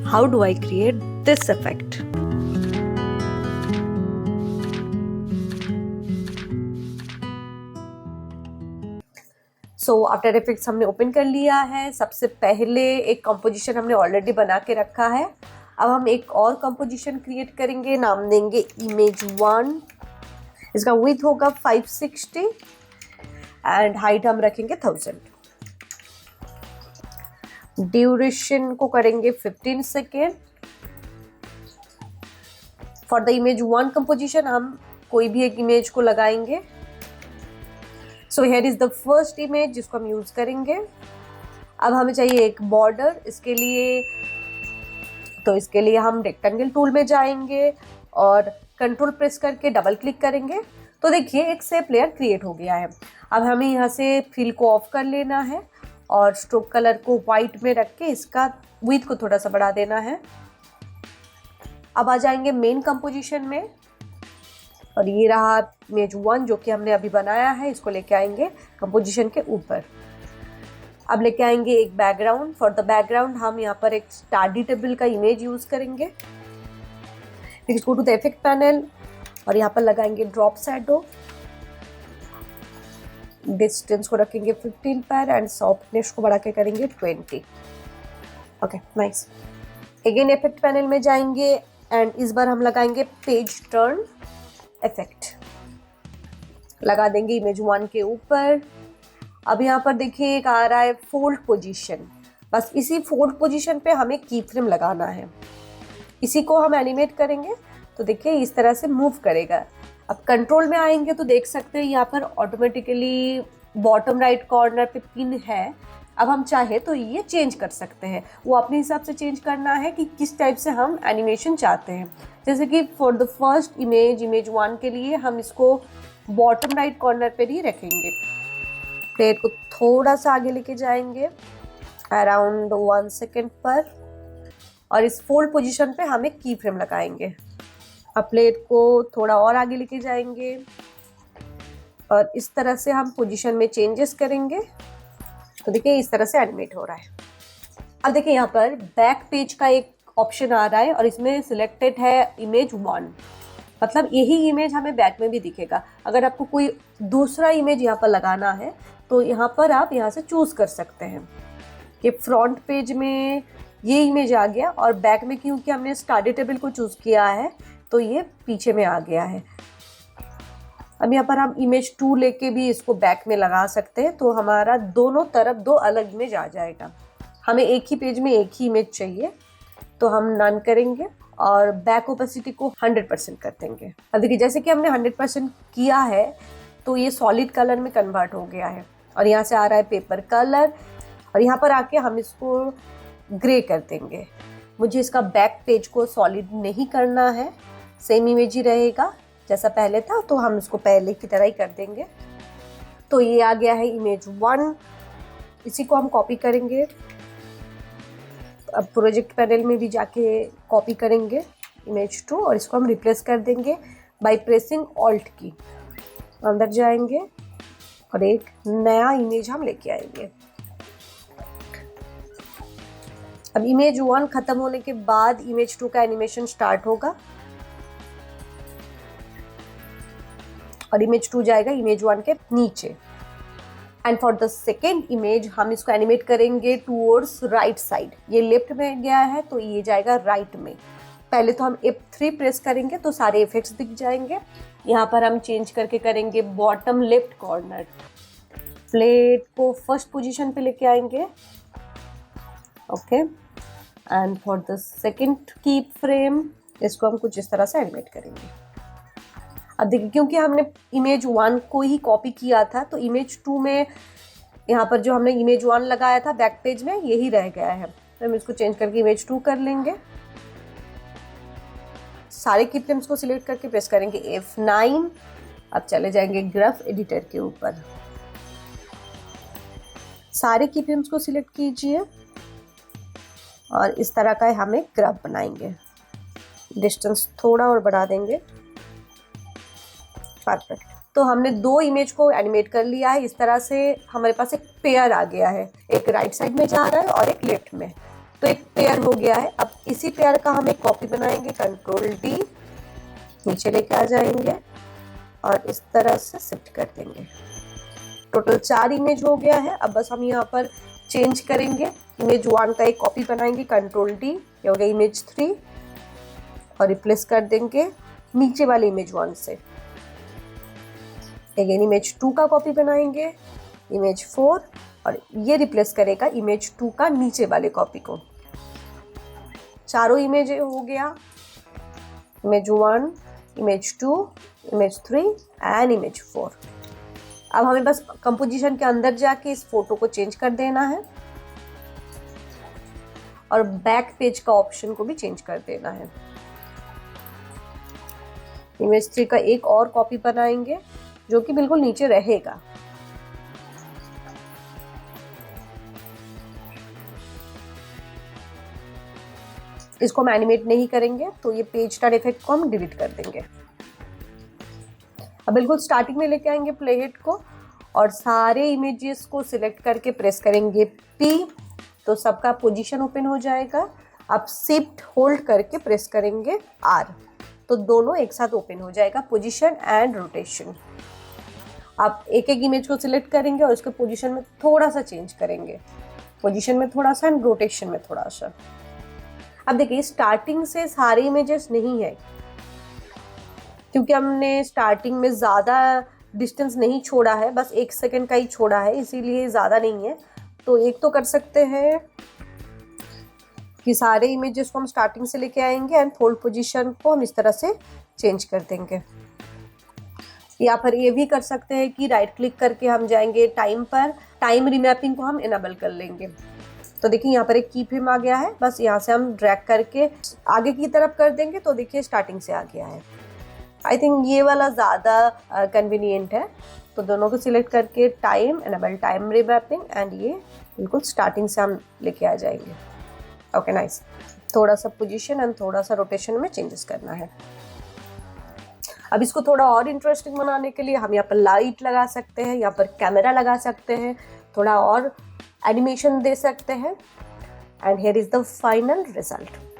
how do I create this effect? After effects हमने open कर लिया है। सबसे पहले एक कंपोजिशन हमने ऑलरेडी बना के रखा है। अब हम एक और कंपोजिशन क्रिएट करेंगे, नाम देंगे इमेज 1। इसका विड्थ होगा 560 एंड हाइट हम रखेंगे 1000। ड्यूरेशन को करेंगे 15 second. For the image 1 composition हम कोई भी एक इमेज को लगाएंगे। So here is the first image जिसको हम यूज करेंगे। अब हमें चाहिए एक बॉर्डर। इसके लिए हम रेक्टेंगल टूल में जाएंगे और कंट्रोल प्रेस करके डबल क्लिक करेंगे तो देखिए एक शेप लेयर क्रिएट हो गया है। अब हमें यहाँ से फिल को ऑफ कर लेना है और स्ट्रोक कलर को वाइट में रख के इसका विड्थ को थोड़ा सा बढ़ा देना है। अब आ जाएंगे मेन कंपोजिशन में और ये रहा इमेज 1 जो कि हमने अभी बनाया है। इसको लेके आएंगे कंपोजिशन के ऊपर। अब लेके आएंगे एक बैकग्राउंड। फॉर द बैकग्राउंड हम यहाँ पर एक स्टडी टेबल का इमेज यूज करेंगे। Go to the effect panel और यहाँ पर लगाएंगे ड्रॉप शैडो। डिस्टेंस को रखेंगे 15 पर एंड सॉफ्टनेस को बढ़ा के करेंगे 20। Okay nice. Again effect panel में जाएंगे एंड इस बार हम लगाएंगे पेज टर्न इफेक्ट। लगा देंगे इमेज 1 के ऊपर। अब यहाँ पर देखिए एक आ रहा है फोल्ड पोजीशन। बस इसी फोल्ड पोजीशन पे हमें की फ्रेम लगाना है। इसी को हम एनिमेट करेंगे तो देखिए इस तरह से मूव करेगा। अब कंट्रोल में आएंगे तो देख सकते हैं यहाँ पर ऑटोमेटिकली बॉटम राइट कॉर्नर पे पिन है। अब हम चाहे तो ये चेंज कर सकते हैं। वो अपने हिसाब से चेंज करना है कि किस टाइप से हम एनिमेशन चाहते हैं। जैसे कि फॉर द फर्स्ट इमेज 1 के लिए हम इसको बॉटम राइट कॉर्नर पर ही रखेंगे। प्लेट को थोड़ा सा आगे लेके जाएंगे अराउंड 1 सेकेंड पर और इस फोल्ड पोजीशन पे हम एक की फ्रेम लगाएंगे। अब प्लेट को थोड़ा और आगे लेके जाएंगे और इस तरह से हम पोजीशन में चेंजेस करेंगे तो देखिए इस तरह से एनिमेट हो रहा है। अब देखिए यहाँ पर बैक पेज का एक ऑप्शन आ रहा है और इसमें सिलेक्टेड है इमेज 1। मतलब यही इमेज हमें बैक में भी दिखेगा। अगर आपको कोई दूसरा इमेज यहाँ पर लगाना है तो यहाँ पर आप यहाँ से चूज कर सकते हैं कि फ्रंट पेज में ये इमेज आ गया और बैक में क्योंकि हमने स्टडी टेबल को चूज किया है तो ये पीछे में आ गया है। अब यहाँ पर हम इमेज 2 लेके भी इसको बैक में लगा सकते हैं तो हमारा दोनों तरफ 2 अलग इमेज आ जाएगा। हमें एक ही पेज में एक ही इमेज चाहिए तो हम नन करेंगे और बैक ओपेसिटी को 100% कर देंगे। अब देखिए जैसे कि हमने 100% किया है तो ये सॉलिड कलर में कन्वर्ट हो गया है और यहाँ से आ रहा है पेपर कलर और यहाँ पर आके हम इसको ग्रे कर देंगे। मुझे इसका बैक पेज को सॉलिड नहीं करना है, सेम इमेज ही रहेगा जैसा पहले था तो हम इसको पहले की तरह ही कर देंगे। तो ये आ गया है इमेज 1। इसी को हम कॉपी करेंगे। अब प्रोजेक्ट पैनल में भी जाके कॉपी करेंगे इमेज 2 और इसको हम रिप्लेस कर देंगे बाय प्रेसिंग ऑल्ट की। अंदर जाएंगे और एक नया इमेज हम लेके आएंगे। अब इमेज 1 खत्म होने के बाद इमेज 2 का एनिमेशन स्टार्ट होगा और इमेज 2 जाएगा इमेज 1 के नीचे। And for the second image हम इसको एनिमेट करेंगे टूवर्ड्स राइट साइड। ये लेफ्ट में गया है तो ये जाएगा राइट में। पहले तो हम F3 प्रेस करेंगे तो सारे इफेक्ट्स दिख जाएंगे। यहाँ पर हम चेंज करके करेंगे बॉटम लेफ्ट कॉर्नर। प्लेट को फर्स्ट पोजीशन पे लेके आएंगे। Okay and for the second की फ्रेम इसको हम कुछ इस तरह से एनिमेट करेंगे। अब देखिए क्योंकि हमने इमेज 1 को ही कॉपी किया था तो इमेज 2 में यहाँ पर जो हमने इमेज 1 लगाया था बैक पेज में यही रह गया है। तो हम इसको चेंज करके इमेज 2 कर लेंगे। सारे की फ्रेम्स को सिलेक्ट करके प्रेस करेंगे F9। अब चले जाएंगे ग्राफ एडिटर के ऊपर। सारे की फ्रेम्स को सिलेक्ट कीजिए और इस तरह का हम एक ग्राफ बनाएंगे। डिस्टेंस थोड़ा और बढ़ा देंगे। परफेक्ट। तो हमने 2 इमेज को एनिमेट कर लिया है। इस तरह से हमारे पास एक पेयर आ गया है, एक राइट साइड में जा रहा है और एक लेफ्ट में। तो एक पेयर हो गया है। अब इसी पेयर का हम एक कॉपी बनाएंगे, कंट्रोल डी, नीचे लेके आ जाएंगे और इस तरह से शिफ्ट कर देंगे। टोटल 4 इमेज हो गया है। अब बस हम यहाँ पर चेंज करेंगे, इमेज 1 का एक कॉपी बनाएंगे, कंट्रोल डी, ये हो गया इमेज 3 और रिप्लेस कर देंगे नीचे वाले इमेज 1 से। अगेन इमेज 2 का कॉपी बनाएंगे, इमेज 4, और ये रिप्लेस करेगा इमेज 2 का नीचे वाले कॉपी को। चारों इमेज हो गया, image 1, image 2, image 3 and image 4। अब हमें बस कंपोजिशन के अंदर जाके इस फोटो को चेंज कर देना है और बैक पेज का ऑप्शन को भी चेंज कर देना है। इमेज 3 का एक और कॉपी बनाएंगे जो कि बिल्कुल नीचे रहेगा। इसको हम एनिमेट नहीं करेंगे, तो ये पेज टर्न इफेक्ट को हम डिलीट कर देंगे। अब बिल्कुल स्टार्टिंग में लेके आएंगे प्लेहेड को और सारे इमेजेस को सिलेक्ट करके प्रेस करेंगे P, तो सबका पोजीशन ओपन हो जाएगा। अब शिफ्ट होल्ड करके प्रेस करेंगे R, तो दोनों एक साथ ओपन हो जाएगा, पोजीशन एंड रोटेशन। आप एक एक इमेज को सिलेक्ट करेंगे और उसके पोजीशन में थोड़ा सा चेंज करेंगे, पोजीशन में थोड़ा सा एंड रोटेशन में थोड़ा सा। अब देखिए स्टार्टिंग से सारे इमेजेस नहीं है, क्योंकि हमने स्टार्टिंग में ज़्यादा डिस्टेंस नहीं छोड़ा है, बस 1 सेकेंड का ही छोड़ा है, इसीलिए ज़्यादा नहीं है। तो एक तो कर सकते हैं कि सारे इमेजेस को हम स्टार्टिंग से लेके आएंगे एंड फोल्ड पोजीशन को हम इस तरह से चेंज कर देंगे। या फिर ये भी कर सकते हैं कि राइट क्लिक करके हम जाएंगे टाइम पर, टाइम रीमैपिंग को हम इनेबल कर लेंगे। तो देखिए यहाँ पर एक की फ्रेम आ गया है, बस यहाँ से हम ड्रैग करके आगे की तरफ कर देंगे तो देखिए स्टार्टिंग से आ गया है। आई थिंक ये वाला ज़्यादा कन्वीनियंट है। तो दोनों को सिलेक्ट करके time, enable time remapping, and ये बिल्कुल स्टार्टिंग से हम लेके आ जाएंगे। Okay nice. थोड़ा सा पोजीशन एंड थोड़ा सा रोटेशन में चेंजेस करना है। अब इसको थोड़ा और इंटरेस्टिंग बनाने के लिए हम यहाँ पर लाइट लगा सकते हैं, यहाँ पर कैमरा लगा सकते हैं, थोड़ा और एनिमेशन दे सकते हैं, and here is the final result.